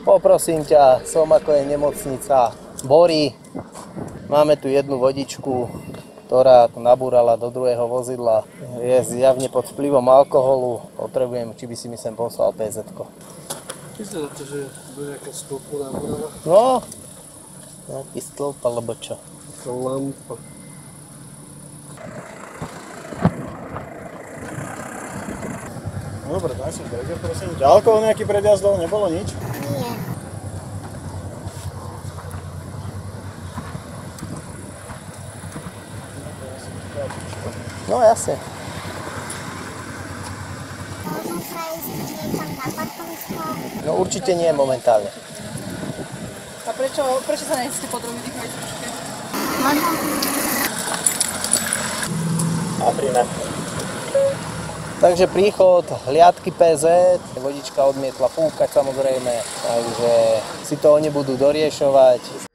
Poprosím ťa, som ako je nemocnica Bory. Máme tu jednu vodičku, ktorá nabúrala do druhého vozidla. Je zjavne pod vplyvom alkoholu. Potrebujem, či by si mi sem poslal PZ-ko. Vyzerá to, že bude nejaká stĺpu nabúrala. No, nejaký stĺp alebo čo. Taká lampa. Dobre, daj si zdrojte, prosím. Ďalkovo nejaký predjazdov, nebolo nič? Nie. No jasne. Môžem sa ísť niekam na parkovisko? No určite nie momentálne. A prečo sa nejste po druhej dýchovej skúške? Možno. A príjme. Takže príchod, hliadky PZ, vodička odmietla fúkať samozrejme, takže si to oni budú doriešovať.